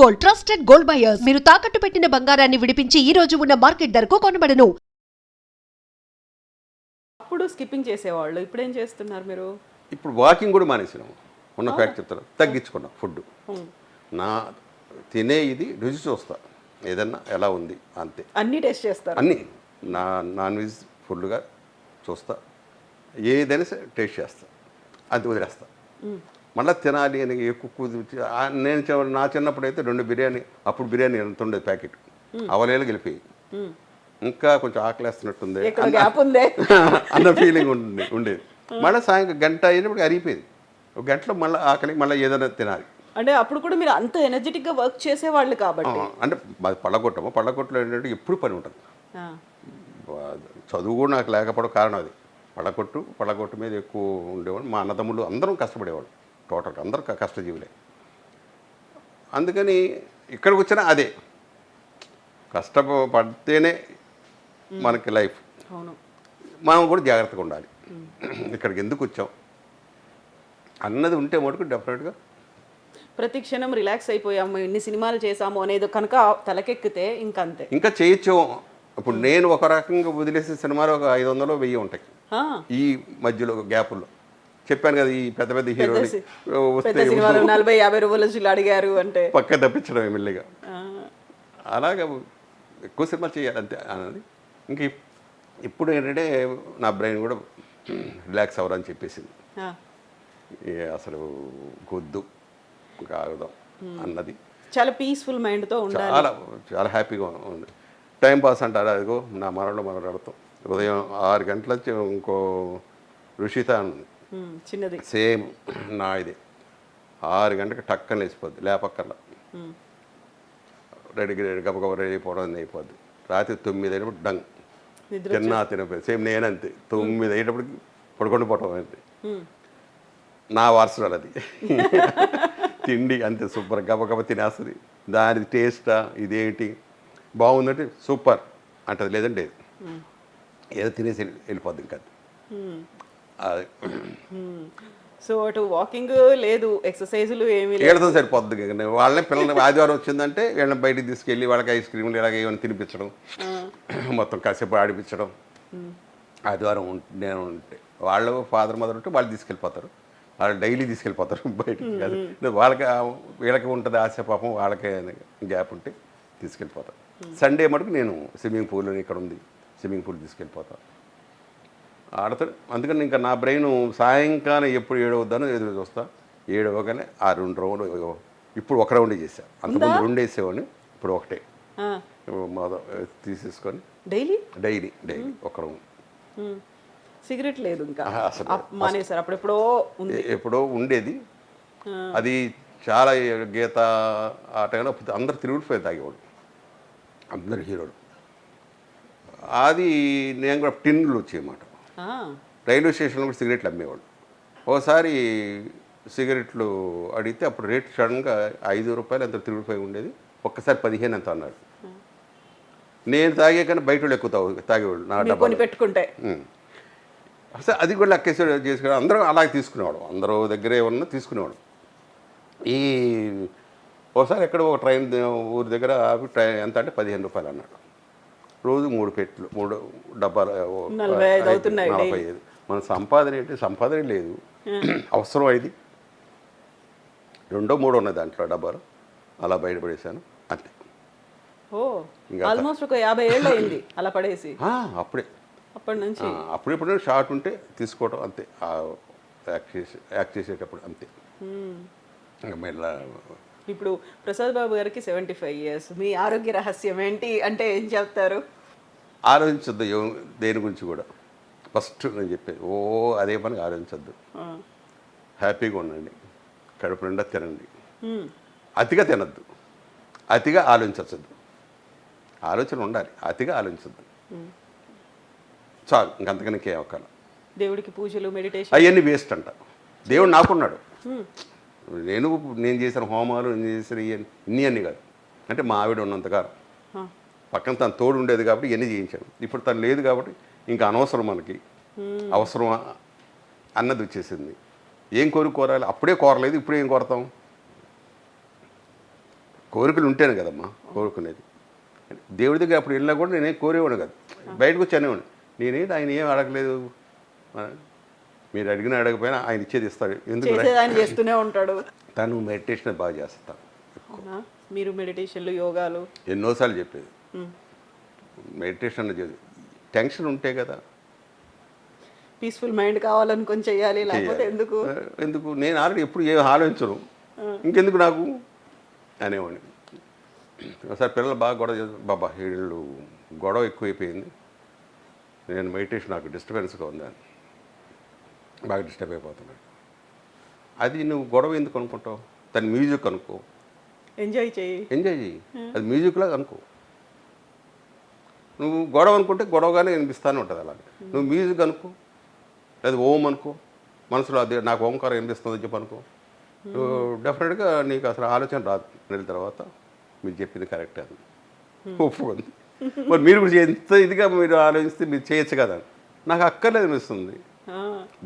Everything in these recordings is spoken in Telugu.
Gold, trusted gold buyers. మీరు తాకట్టు పెట్టిన బంగారాన్ని విడిపించి ఈ రోజు ఉన్న మార్కెట్ ధరకు కొనబడను. అప్పుడు స్కిప్పింగ్ చేసేవాళ్ళు, ఇప్పుడు ఏం చేస్తున్నారు మీరు? ఇప్పుడు వాకింగ్ కూడా మానేసినాము. ఉన్న ఫ్యాక్ట్ చెప్తాను, తగ్గించుకున్నాం ఫుడ్. నా తినే ఇది రుచి చూస్తా, ఏదన్నా ఎలా ఉంది అంతే. అన్నీ టేస్ట్ చేస్తారు? అన్నీ నాన్ వెజ్ ఫుడ్గా చూస్తా, ఏదైనా సరే టేస్ట్ చేస్తా, అది వదిలేస్తా. మళ్ళీ తినాలి అని ఎక్కువ నేను నా చిన్నప్పుడు అయితే 2 బిర్యానీ, అప్పుడు బిర్యానీ ఎంత ఉండేది ప్యాకెట్, అవలేలు గెలిపోయి ఇంకా కొంచెం ఆకలేస్తున్నట్టుంది అన్న ఫీలింగ్ ఉండేది. మళ్ళీ సాయంత్రం గంట అయినప్పుడు అరిగిపోయేది, ఒక గంటలో మళ్ళీ ఆకలి, మళ్ళీ ఏదైనా తినాలి. అంటే అప్పుడు కూడా మీరు అంత ఎనర్జెటిక్గా వర్క్ చేసేవాళ్ళు కాబట్టి. అంటే మాది పళ్ళగొట్టలో ఏంటంటే ఎప్పుడు పని ఉంటుంది. చదువు కూడా నాకు లేకపోవడం కారణం అది. పళ్ళగొట్టు మీద ఎక్కువ ఉండేవాడు. మా అన్నదమ్ములు అందరం కష్టపడేవాడు, టోటల్గా అందరూ కష్టజీవులే. అందుకని ఇక్కడికి వచ్చినా అదే, కష్టపడితేనే మనకి లైఫ్. మనం కూడా జాగ్రత్తగా ఉండాలి. ఇక్కడికి ఎందుకు వచ్చాం అన్నది ఉంటే మటుకు డెఫినెట్గా ప్రతి క్షణం రిలాక్స్ అయిపోయాము, ఇన్ని సినిమాలు చేసాము అనేది కనుక తలకెక్కితే ఇంకంతే, ఇంకా చేయొచ్చు. ఇప్పుడు నేను ఒక రకంగా వదిలేసే సినిమాలు ఒక 500 1000 ఉంటాయి ఈ మధ్యలో గ్యాపుల్లో. చెప్పాను కదా, ఈ పెద్ద పెద్ద హీరోలు వస్తే 40-50 రూపాయలు అడిగారు అంటే పక్క తప్పించడం ఎమ్మెల్యేగా. అలాగా ఎక్కువ సినిమా చేయాలి అంతే అన్నది. ఇంక ఇప్పుడు ఏంటంటే నా బ్రెయిన్ కూడా రిలాక్స్ అవ్వరని చెప్పేసింది. అసలు గొద్దు కాగుదాం అన్నది, చాలా పీస్ఫుల్ మైండ్తో ఉండాలి, చాలా చాలా హ్యాపీగా ఉంది. టైం పాస్ అంటారు, అదిగో నా మనలో అడుగుతాం. ఉదయం 6 గంటల వచ్చి ఇంకో రుషిత చిన్నది సేమ్ నా ఇది 6 గంటలకు టక్కన లేచిపోద్ది, లేపక్కర్లా రెడీ గబగబ రెడీ అయిపోవడం అయిపోద్ది. రాత్రి 9 అయినప్పుడు డంగ్ తినపోయింది. సేమ్ నేనంతే, 9 అయ్యేటప్పటికి పడుకొని పోవటం అంతే. నా వారసురాలు అది. తిండి అంతే సూపర్, గబగబ తినేస్తుంది. దాని టేస్టా ఇదేంటి బాగుందంటే సూపర్ అంటది, లేదంటే ఏదో తినేసి వెళ్ళిపోద్ది. ఇంకా సో అటు వాకింగ్ లేదు, ఎక్సర్సైజులు ఏమి ఏళ్ళతో సరిపోద్ది. వాళ్ళని పిల్లల్ని ఆదివారం వచ్చిందంటే వీళ్ళని బయటికి తీసుకెళ్ళి వాళ్ళకి ఐస్ క్రీమ్లు ఇలాగ ఏమైనా తినిపించడం, మొత్తం కాసేపు ఆడిపించడం. ఆదివారం నేను ఉంటే వాళ్ళు ఫాదర్ మదర్ ఉంటే వాళ్ళు తీసుకెళ్ళిపోతారు, వాళ్ళు డైలీ తీసుకెళ్ళిపోతారు బయటికి. కాదు వాళ్ళకి వీళ్ళకి ఉంటుంది ఆశ, పాపం వాళ్ళకి గ్యాప్ ఉంటే తీసుకెళ్ళిపోతారు. సండే మటుకు నేను స్విమ్మింగ్ పూల్ ఇక్కడ ఉంది, స్విమ్మింగ్ పూల్ తీసుకెళ్ళిపోతాను, ఆడతాడు. అందుకని ఇంకా నా బ్రెయిన్ సాయంకాలం ఎప్పుడు 7 అవుద్దానో ఎదురు చూస్తా. 7 అవ్వగానే ఆ 2 రౌండ్, ఇప్పుడు 1 రౌండే చేశాను, అంతకుముందు 2 వేసేవాడిని, ఇప్పుడు 1 తీసేసుకొని డైలీ 1 రౌండ్. సిగరెట్ లేదు ఇంకా మానేశారు? అప్పుడెప్పుడో ఎప్పుడో ఉండేది అది. చాలా గీత ఆ టైంలో అందరు తిరుగుడిపోయి తాగేవాడు, అందరు హీరోలు. అది నేను కూడా టిన్నులు వచ్చేయమాట. రైల్వే స్టేషన్లో కూడా సిగరెట్లు అమ్మేవాడు. ఒకసారి సిగరెట్లు అడిగితే అప్పుడు రేట్ సడన్గా 5 రూపాయలు ఎంత తిరుగుడిపోయి ఉండేది, ఒక్కసారి 15 ఎంత అన్నాడు. నేను తాగే కన్నా బయట వాళ్ళు ఎక్కువ తాగేవాళ్ళు నా డబ్బా పెట్టుకుంటే. అసలు అది కూడా లెక్కేసి చేసుకుని అందరూ అలాగే తీసుకునేవాడు, అందరూ దగ్గరే ఉన్న తీసుకునేవాడు. ఈ ఒకసారి ఎక్కడ ఒక ట్రైన్ ఊరి దగ్గర ఎంత అంటే 15 రూపాయలు అన్నాడు. రోజు 3 పెట్టెలు, 3 డబ్బాలు, 45. మన సంపాదన ఏంటి? సంపాదన లేదు, అవసరం అయింది. 2 3 ఉన్నాయి దాంట్లో డబ్బాలు, అలా బయటపడేశాను అంతే. ఆల్మోస్ట్ ఒక 50 ఏళ్ళు అయింది అలా పడేసి. అప్పుడే అప్పటి నుంచి అప్పుడెప్పుడు షార్ట్ ఉంటే తీసుకోవడం అంతే, యాక్ట్ చేసేటప్పుడు అంతే. మళ్ళీ ఇప్పుడు ప్రసాద్ బాబు గారికి 75 years, మీ ఆరోగ్య రహస్యం ఏంటి అంటే ఏం చెప్తారు? ఆలోచించద్దు దేని గురించి కూడా. ఫస్ట్ నేను చెప్పేది అదే పని ఆలోచించద్దు, హ్యాపీగా ఉండండి, కడుపు నిండా తినండి, అతిగా తినద్దు, అతిగా ఆలోచించద్దు. ఆలోచన ఉండాలి, అతిగా ఆలోచించద్దు, చాలు. ఇంకంతకన్నా ఇంకేం అవ్వకాల. దేవుడికి పూజలు, మెడిటేషన్ అవన్నీ వేస్ట్ అంట. దేవుడు నాకున్నాడు, నేను చేసిన హోమాలు, నేను చేసిన ఇన్ని అన్నీ కాదు. అంటే మా ఆవిడ ఉన్నంతకాలం పక్కన తను తోడు ఉండేది కాబట్టి ఇవన్నీ చేయించాను. ఇప్పుడు తను లేదు కాబట్టి ఇంకా అనవసరం, మనకి అవసరం అన్నది వచ్చేసింది. ఏం కోరాలి? అప్పుడే కోరలేదు, ఇప్పుడు ఏం కోరతాం? కోరికలు ఉంటేనే కదమ్మా కోరుకునేది. దేవుడి దగ్గర అప్పుడు వెళ్ళినా కూడా నేనేం కోరేవాడు కదా, బయటకు వచ్చి అనేవాడు. నేనేంటి ఆయన ఏం అడగలేదు, మీరు అడిగినా అడగపోయినా ఆయన ఇచ్చేది ఇస్తాడు. ఎందుకు చేసేదాన్ని ఆయన చేస్తూనే ఉంటాడు. తను మెడిటేషన్ బాగా చేస్తాను. అవునా? మీరు మెడిటేషన్లు యోగాలు ఎన్నోసార్లు చెప్పేది మెడిటేషన్ టెన్షన్ ఉంటే కదా, పీస్ఫుల్ మైండ్ కావాలనుకొని చెయ్యాలి, లేకపోతే ఎందుకు ఎందుకు నేను ఆల్రెడీ ఎప్పుడు ఏం ఆలోచించను, ఇంకెందుకు నాకు అనేవాడిని. ఒకసారి పిల్లలు బాగా గొడవ చేసి, బాబా వీళ్ళు గొడవ ఎక్కువైపోయింది, నేను మెడిటేషన్ నాకు డిస్టర్బెన్స్గా ఉందని, బాగా డిస్టర్బ్ అయిపోతున్నాడు. అది నువ్వు గొడవ ఎందుకు అనుకుంటావు, దాని మ్యూజిక్ అనుకో, ఎంజాయ్ చెయ్యి, ఎంజాయ్ చెయ్యి, అది మ్యూజిక్లాగా అనుకో. నువ్వు గొడవ అనుకుంటే గొడవగానే వినిపిస్తానే ఉంటుంది అలాగే. నువ్వు మ్యూజిక్ అనుకో, లేదా ఓం అనుకో, మనసులో అదే నాకు ఓంకారం వినిపిస్తుందని చెప్పి అనుకో, డెఫినెట్గా నీకు అసలు ఆలోచన రాదు. నెల తర్వాత మీరు చెప్పింది కరెక్ట్ అది ఒప్పుకుంది. మరి మీరు కూడా ఎంత ఇదిగా మీరు ఆలోచిస్తే మీరు చేయొచ్చు కదా, నాకు అక్కర్లేదు అనిపిస్తుంది.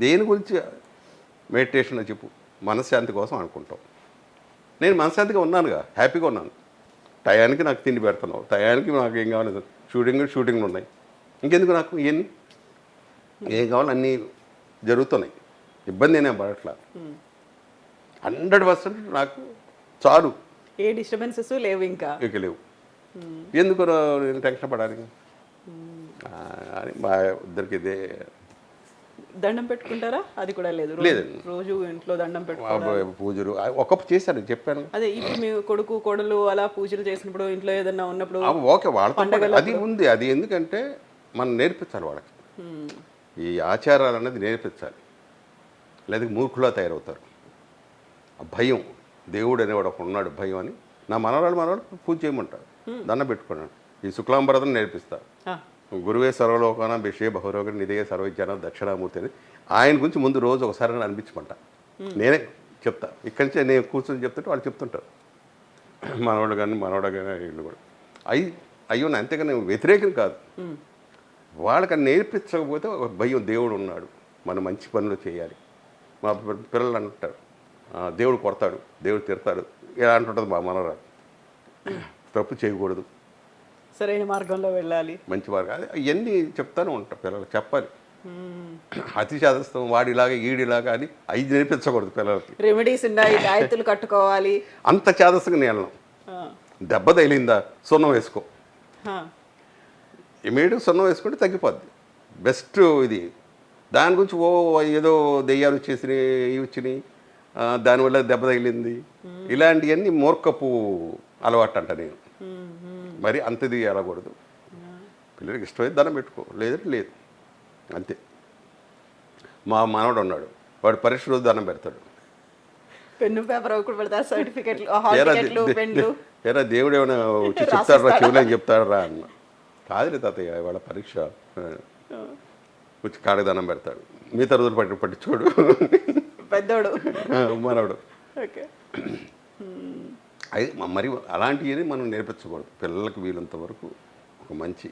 దేని గురించి మెడిటేషన్ చెప్పు, మనశ్శాంతి కోసం అనుకుంటాం. నేను మనశ్శాంతిగా ఉన్నానుగా, హ్యాపీగా ఉన్నాను. టయానికి నాకు తిండి పెడుతున్నావు, టయానికి నాకు ఏం కావాలి, షూటింగ్లు ఉన్నాయి, ఇంకెందుకు నాకు ఇవన్నీ, ఏం కావాలి అన్నీ జరుగుతున్నాయి, ఇబ్బంది నేనే పడట్లా. 100% నాకు చాలు, ఏ డిస్టర్బెన్సెస్ లేవు, ఇంకా ఇక లేవు. ఎందుకు నేను టెన్షన్ పడాలి అని మా ఇద్దరికి ఇదే. దండం పెట్టుకుంటారా? అది కూడా లేదు. లేదండి. రోజు ఇంట్లో దండం పెట్టుకుంటారు, పూజలు ఒకప్పుడు చేశాను, చెప్పాను. అదే ఇప్పుడు మీ కొడుకు కోడలు అలా పూజలు చేసినప్పుడు, ఇంట్లో ఏదన్నా ఉన్నప్పుడు ఓకే వాళ్ళతో అది ఉంది. అది ఎందుకంటే మనం నేర్పించాలి వాళ్ళకి, ఈ ఆచారాలు అనేది నేర్పించాలి, లేదా మూర్ఖులా తయారవుతారు. ఆ భయం, దేవుడు అనేవాడు ఒక ఉన్నాడు భయం అని. నా మనవాళ్ళు పూజ చేయమంటారు, దండం పెట్టుకున్నాను. ఈ శుక్లాంబరదం నేర్పిస్తా, గురువే సర్వలోకాన బిషే బహురోగ నిధే సర్వజ్ఞాన దక్షిణామూర్తి అని ఆయన గురించి ముందు రోజు ఒకసారి అనిపించమంట. నేనే చెప్తా, ఇక్కడి నుంచి నేను కూర్చొని చెప్తుంటే వాళ్ళు చెప్తుంటారు, మనవాళ్ళు కానీ మనవాడు కానీ వీళ్ళు కూడా. అయ్యో అంతేగాని వ్యతిరేకం కాదు. వాళ్ళకి నేర్పించకపోతే ఒక భయం, దేవుడు ఉన్నాడు, మనం మంచి పనులు చేయాలి. మా పిల్లలు అంటారు దేవుడు కొడతాడు, దేవుడు తిడతాడు, ఇలా అంటుంటుంది మా మనవరాలు. తప్పు చేయకూడదు, సరైన మార్గంలో వెళ్ళాలి, మంచి మార్గం, అది ఇవన్నీ చెప్తాను ఉంటాను పిల్లలకు. చెప్పాలి, అతి చేదస్తాం వాడిలాగా ఈడిలాగా అని అవి నేర్పించకూడదు పిల్లలకి. రెమెడీస్ ఉన్నాయి, గాయత్తులు కట్టుకోవాలి, అంత చేదస్తగా నేను దెబ్బ తగిలిందా సున్నం వేసుకో, ఇమీడియట్ సున్నం వేసుకుంటే తగ్గిపోద్ది, బెస్ట్ ఇది. దాని గురించి ఏదో దెయ్యాలు వచ్చేసినాయి, ఇవి వచ్చినాయి, దానివల్ల దెబ్బ తగిలింది, ఇలాంటివన్నీ మూర్ఖపు అలవాటు అంట నేను. మరి అంతది వెళ్ళకూడదు. పిల్లలకి ఇష్టమైతే దండం పెట్టుకో, లేదంటే లేదు, అంతే. మా మనవడు ఉన్నాడు, వాడు పరీక్ష రోజు దండం పెడతాడు, పెన్ను పేపర్ ఒకటి పెడతారు, సర్టిఫికెట్లు పెన్లు. ఏరా దేవుడు ఏమైనా వచ్చి చెప్తాడరా, చెవులు అని చెప్తాడరా అన్న. కాదులే తాతయ్య వాళ్ళ పరీక్ష, వచ్చి కాడకి దండం పెడతాడు, మిగతా రోజులు పట్టించుకోడు పెద్దోడు మనవడు. ఓకే, అది మరి అలాంటివి మనం నేర్పించకూడదు పిల్లలకి. వీలంత వరకు ఒక మంచి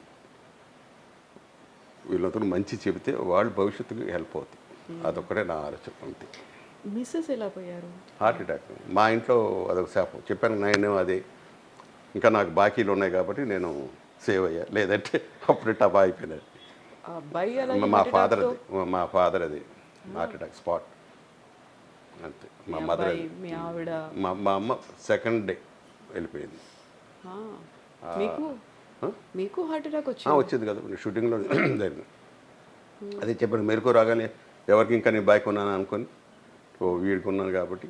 వీళ్ళంతా మంచి చెబితే వాళ్ళు భవిష్యత్తుకు హెల్ప్ అవుతుంది. అదొక్కటే నా ఆలోచన, అంతే. మిస్సెస్ ఎలా పోయారు? Heart attack. మా ఇంట్లో అదొక శాపం చెప్పాను. నేను అదే ఇంకా నాకు బాకీలు ఉన్నాయి కాబట్టి నేను సేవ్ అయ్యా, లేదంటే అప్పుడు టబా అయిపోయినది. మా ఫాదర్ అది హార్ట్ అటాక్ స్పాట్, అంతే. మా మదర్, మా అమ్మ సెకండ్ డే వెళ్ళిపోయింది. మీకు హార్ట్ అటాక్ వచ్చింది కదా షూటింగ్లో జరిగింది. అదే చెప్పాను, మెలకు రాగానే ఎవరికి ఇంకా నేను బైక్ ఉన్నాను అనుకొని వీడికి ఉన్నాను కాబట్టి